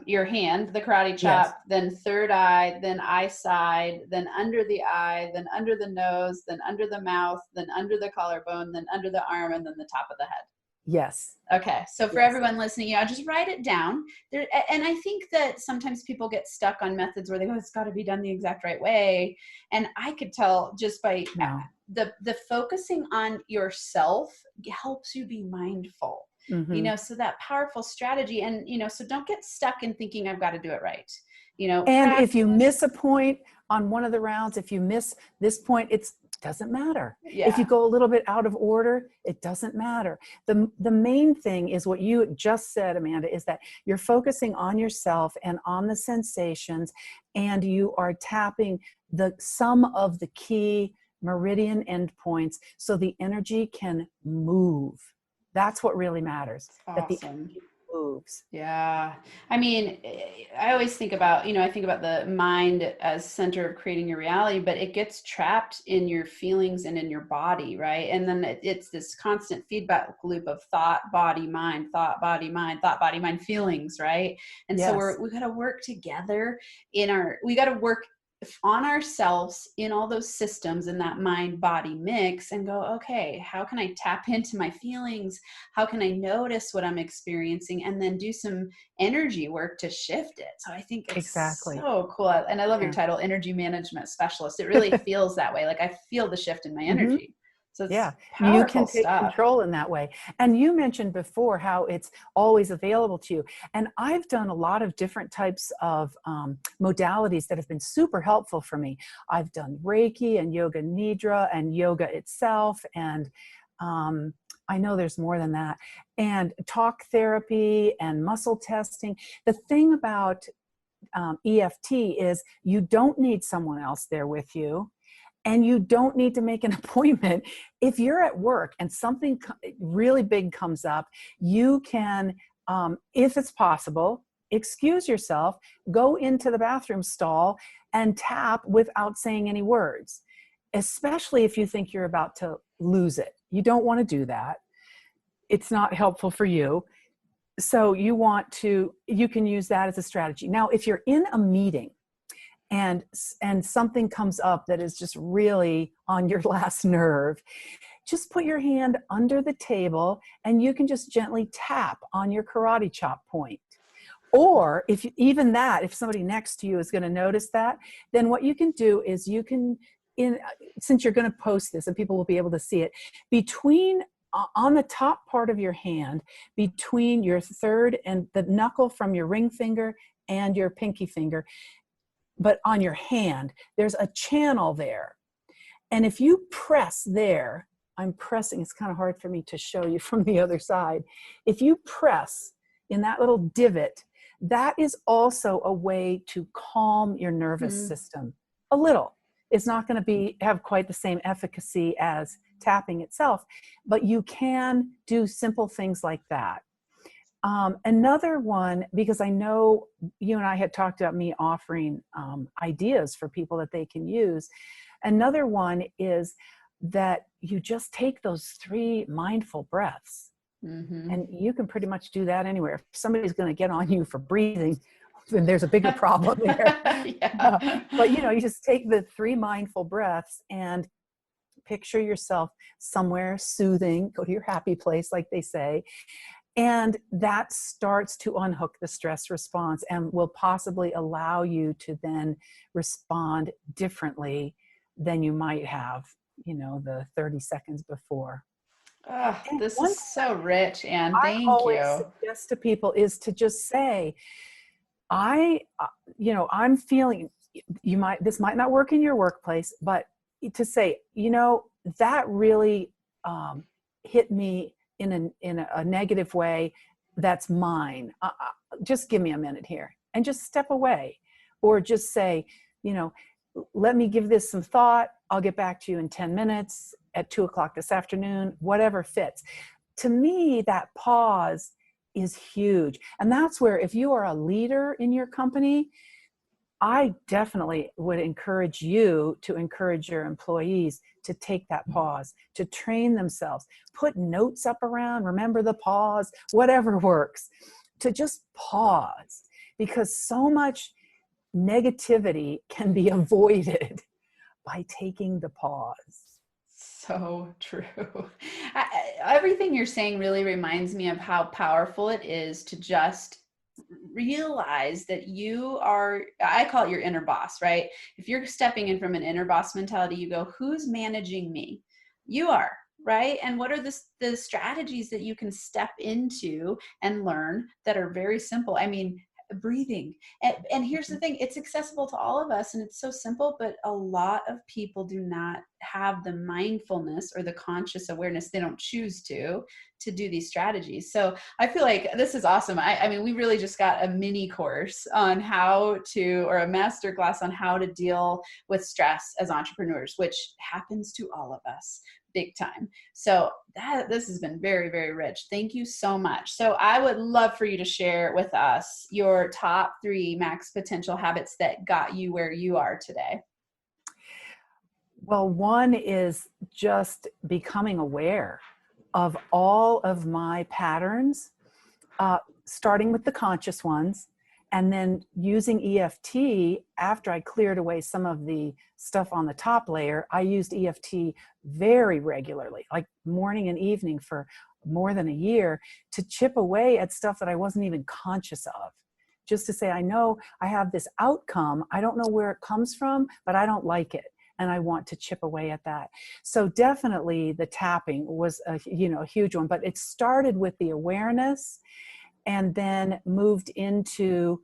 A: your hand, the karate chop, then third eye, then eye side, then under the eye, then under the nose, then under the mouth, then under the collarbone, then under the arm, and then the top of the head.
B: Yes.
A: Okay. So for everyone listening, just write it down there. And I think that sometimes people get stuck on methods where they go, it's got to be done the exact right way. And I could tell just by the focusing on yourself helps you be mindful, so that powerful strategy. And, so don't get stuck in thinking I've got to do it right.
B: And if you miss a point on one of the rounds, if you miss this point, doesn't matter.
A: Yeah.
B: If you go a little bit out of order, it doesn't matter. The main thing is what you just said, Amanda, is that you're focusing on yourself and on the sensations, and you are tapping some of the key meridian endpoints so the energy can move. That's what really matters.
A: Awesome.
B: That the energy moves.
A: Yeah. I mean, I always think about, I think about the mind as center of creating your reality, but it gets trapped in your feelings and in your body, right? And then it's this constant feedback loop of thought, body, mind, thought, body, mind, thought, body, mind, feelings, right? And so we got to work together we got to work on ourselves in all those systems in that mind body mix and go, okay, how can I tap into my feelings? How can I notice what I'm experiencing, and then do some energy work to shift it? So I think it's so cool. And I love your title, Energy Management Specialist. It really feels that way. Like I feel the shift in my energy. So it's
B: you can take control in that way. And you mentioned before how it's always available to you. And I've done a lot of different types of modalities that have been super helpful for me. I've done Reiki and Yoga Nidra and yoga itself. And I know there's more than that. And talk therapy and muscle testing. The thing about EFT is you don't need someone else there with you. And you don't need to make an appointment. If you're at work and something really big comes up, you can, if it's possible, excuse yourself, go into the bathroom stall and tap without saying any words, especially if you think you're about to lose it. You don't want to do that. It's not helpful for you. So you can use that as a strategy. Now, if you're in a meeting and something comes up that is just really on your last nerve, just put your hand under the table and you can just gently tap on your karate chop point. Or if somebody next to you is going to notice that, then what you can do is since you're going to post this and people will be able to see it, on the top part of your hand, between your third and the knuckle from your ring finger and your pinky finger, but on your hand, there's a channel there. And if you press there, I'm pressing, it's kind of hard for me to show you from the other side. If you press in that little divot, that is also a way to calm your nervous system a little. It's not going to have quite the same efficacy as tapping itself, but you can do simple things like that. Another one, because I know you and I had talked about me offering ideas for people that they can use. Another one is that you just take those 3 mindful breaths. And you can pretty much do that anywhere. If somebody's going to get on you for breathing, then there's a bigger problem there. But you just take the 3 mindful breaths and picture yourself somewhere soothing, go to your happy place, like they say. And that starts to unhook the stress response and will possibly allow you to then respond differently than you might have, the 30 seconds before.
A: Oh, this is so rich, Anne. Thank you.
B: I always suggest to people is to just say, I'm feeling, this might not work in your workplace, but to say, that really hit me in a negative way. That's mine. Just give me a minute here and just step away, or just say, let me give this some thought. I'll get back to you in 10 minutes at 2:00 this afternoon, whatever fits. To me, that pause is huge. And that's where, if you are a leader in your company, I definitely would encourage you to encourage your employees to take that pause, to train themselves, put notes up around, remember the pause, whatever works, to just pause, because so much negativity can be avoided by taking the pause.
A: So true. Everything you're saying really reminds me of how powerful it is to just realize that you are, I call it your inner boss, right? If you're stepping in from an inner boss mentality, you go, who's managing me? You are, right? And what are the strategies that you can step into and learn that are very simple? I mean, breathing. And here's the thing, it's accessible to all of us and it's so simple, but a lot of people do not have the mindfulness or the conscious awareness. They don't choose to do these strategies. So I feel like this is awesome. I mean, we really just got a mini course on or a master class on how to deal with stress as entrepreneurs, which happens to all of us big time. So this has been very, very rich. Thank you so much. So I would love for you to share with us your top 3 max potential habits that got you where you are today.
B: Well, one is just becoming aware of all of my patterns, starting with the conscious ones, and then using EFT after I cleared away some of the stuff on the top layer. I used EFT very regularly, like morning and evening for more than a year, to chip away at stuff that I wasn't even conscious of. Just to say, I know I have this outcome. I don't know where it comes from, but I don't like it. And I want to chip away at that. So definitely the tapping was a huge one, but it started with the awareness and then moved into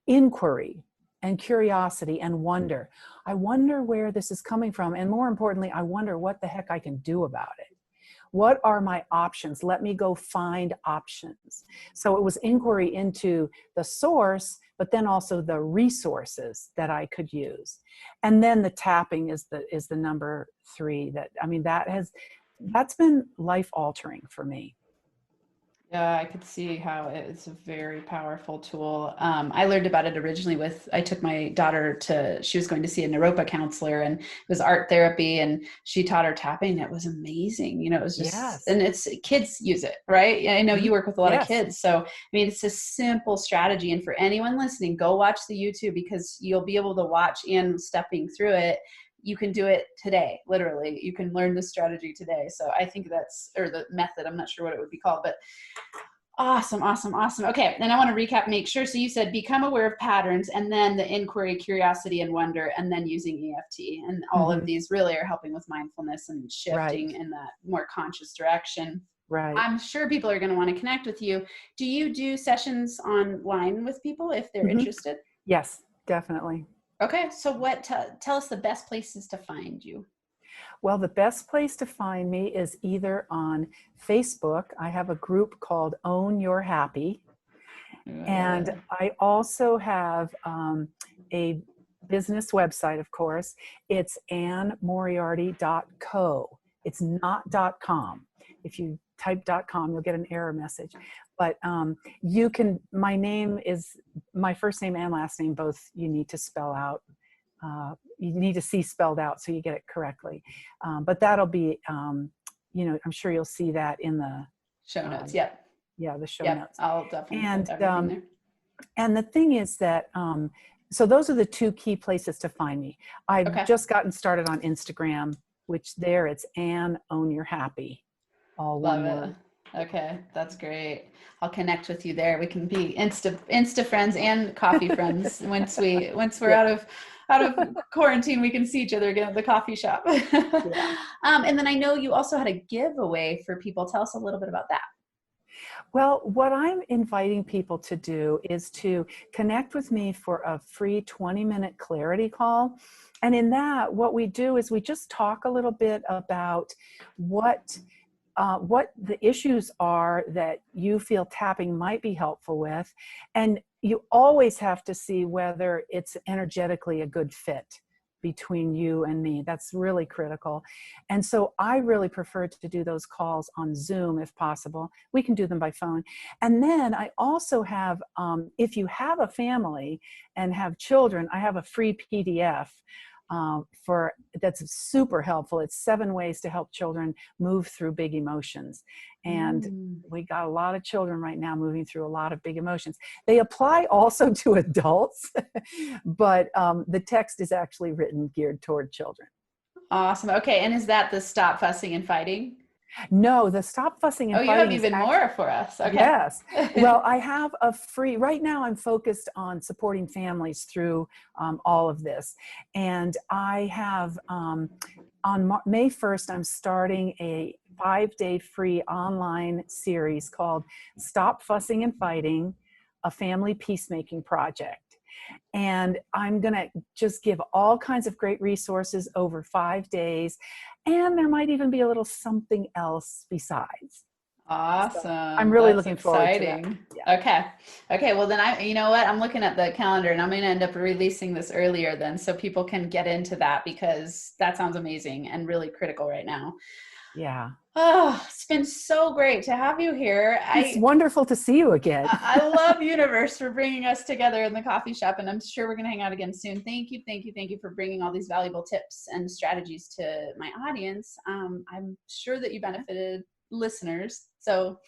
B: inquiry and curiosity and wonder. I wonder where this is coming from. And more importantly, I wonder what the heck I can do about it. What are my options? Let me go find options. So it was inquiry into the source, but then also the resources that I could use. And then the tapping is the number 3 that's been life altering for me.
A: Yeah, I could see how it's a very powerful tool. I learned about it originally I took my daughter she was going to see a Naropa counselor, and it was art therapy, and she taught her tapping. It was amazing. It was just,
B: Yes.
A: and it's kids use it, right? I know
B: Mhm.
A: you work with a lot of
B: Yes.
A: kids. So, I mean, it's a simple strategy. And for anyone listening, go watch the YouTube, because you'll be able to watch Anne stepping through it. You can do it today, literally. You can learn the strategy today. So I think or the method, I'm not sure what it would be called, but awesome, awesome, awesome. Okay, and I want to recap, make sure. So you said become aware of patterns, and then the inquiry, curiosity, and wonder, and then using EFT. And all of
B: Mhm.
A: these really are helping with mindfulness and
B: Right.
A: shifting in that more conscious direction.
B: Right.
A: I'm sure people are going to want to connect with you. Do you do sessions online with people if they're
B: Mhm.
A: interested?
B: Yes, definitely.
A: Okay, so tell us the best places to find you.
B: Well, the best place to find me is either on Facebook. I have a group called Own Your Happy. And I also have a business website, of course. It's annemoriarty.co. It's not .com. If you type .com, you'll get an error message. But you can, my name is my first name and last name, both you need to spell out. You need to see spelled out so you get it correctly. But that'll be, I'm sure you'll see that in the
A: Show
B: uh,
A: notes. Yep.
B: yeah, the show
A: Yep.
B: notes.
A: I'll definitely put
B: And
A: everything there.
B: and the thing is that, so those are the two key places to find me. I've
A: Okay.
B: just gotten started on Instagram, which there it's Anne Own Your Happy, all
A: Love
B: one
A: it.
B: word.
A: Okay, that's great. I'll connect with you there. We can be insta friends and coffee friends once we're
B: Yeah,
A: out of quarantine. We can see each other again at the coffee shop.
B: yeah.
A: And then I know you also had a giveaway for people. Tell us a little bit about that.
B: Well, what I'm inviting people to do is to connect with me for a free 20-minute clarity call. And in that, what we do is we just talk a little bit about what the issues are that you feel tapping might be helpful with. And you always have to see whether it's energetically a good fit between you and me. That's really critical. And so I really prefer to do those calls on Zoom if possible. We can do them by phone. And then I also have, if you have a family and have children, I have a free PDF that's super helpful. It's 7 ways to help children move through big emotions. And we got a lot of children right now moving through a lot of big emotions. They apply also to adults, but the text is actually written geared toward children.
A: Awesome. Okay, and is that the stop fussing and fighting?
B: No, the Stop Fussing
A: Oh,
B: and
A: you have
B: Fighting is
A: even
B: actually,
A: more for us. Okay.
B: yes. Well, I have a free, right now I'm focused on supporting families through all of this. And I have, on May 1st, I'm starting a 5-day free online series called Stop Fussing and Fighting, a Family Peacemaking Project. And I'm going to just give all kinds of great resources over 5 days. And there might even be a little something else besides. So I'm
A: Awesome.
B: really
A: That's
B: looking forward to that.
A: exciting.
B: Yeah.
A: Okay. Okay. Well, then you know what? I'm looking at the calendar, and I'm going to end up releasing this earlier then, so people can get into that, because that sounds amazing and really critical right now.
B: Yeah.
A: Oh, it's been so great to have you here.
B: It's wonderful to see you again.
A: I love Universe for bringing us together in the coffee shop, and I'm sure we're going to hang out again soon. Thank you, thank you, thank you for bringing all these valuable tips and strategies to my audience. I'm sure that you benefited listeners. So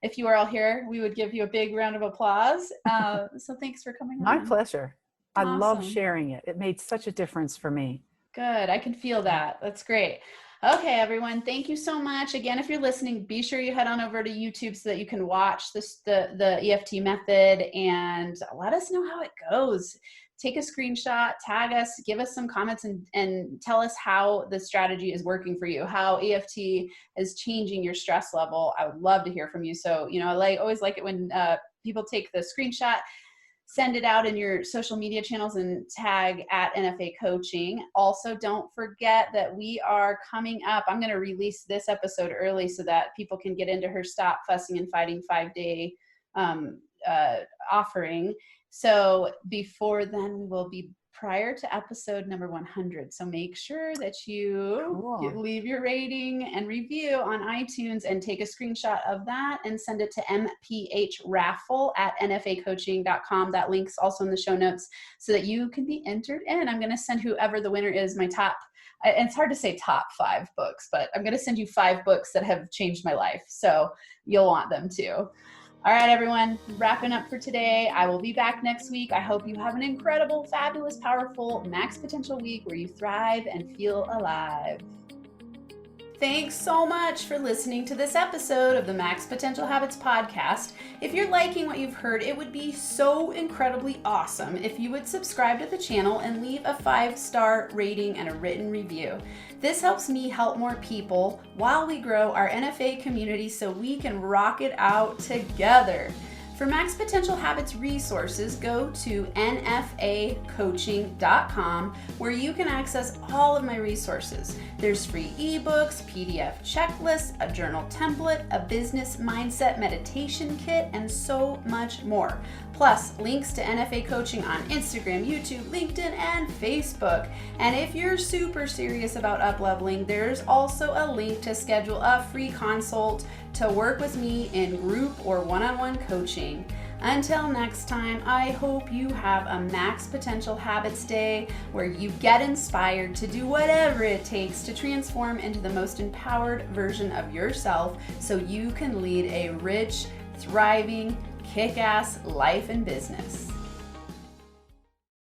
A: if you are all here, we would give you a big round of applause. So thanks for coming
B: My
A: on.
B: pleasure. I love
A: Awesome.
B: sharing it. It made such a difference for me.
A: Good. I can feel that. That's great. Okay, everyone. Thank you so much. Again, if you're listening, be sure you head on over to YouTube so that you can watch the EFT method, and let us know how it goes. Take a screenshot, tag us, give us some comments, and tell us how the strategy is working for you, how EFT is changing your stress level. I would love to hear from you. So, I always like it when people take the screenshot, send it out in your social media channels, and tag at NFA Coaching. Also, don't forget that we are coming up. I'm going to release this episode early so that people can get into her Stop Fussing and Fighting 5-day offering. So before then, we will be prior to episode number 100. So make sure that you leave your rating and review on iTunes and take a screenshot of that and send it to mphraffle@nfacoaching.com. That link's also in the show notes so that you can be entered in. I'm going to send whoever the winner is my top, it's hard to say top 5 books, but I'm going to send you 5 books that have changed my life. So you'll want them too. All right, everyone, wrapping up for today. I will be back next week. I hope you have an incredible, fabulous, powerful, max potential week where you thrive and feel alive. Thanks so much for listening to this episode of the Max Potential Habits podcast. If you're liking what you've heard, it would be so incredibly awesome if you would subscribe to the channel and leave a 5-star rating and a written review. This helps me help more people while we grow our NFA community so we can rock it out together. For Max Potential Habits resources, go to nfacoaching.com where you can access all of my resources. There's free ebooks, PDF checklists, a journal template, a business mindset meditation kit, and so much more. Plus, links to NFA coaching on Instagram, YouTube, LinkedIn, and Facebook. And if you're super serious about up-leveling, there's also a link to schedule a free consult to work with me in group or one-on-one coaching. Until next time, I hope you have a Max Potential Habits Day where you get inspired to do whatever it takes to transform into the most empowered version of yourself so you can lead a rich, thriving, kick-ass life and business.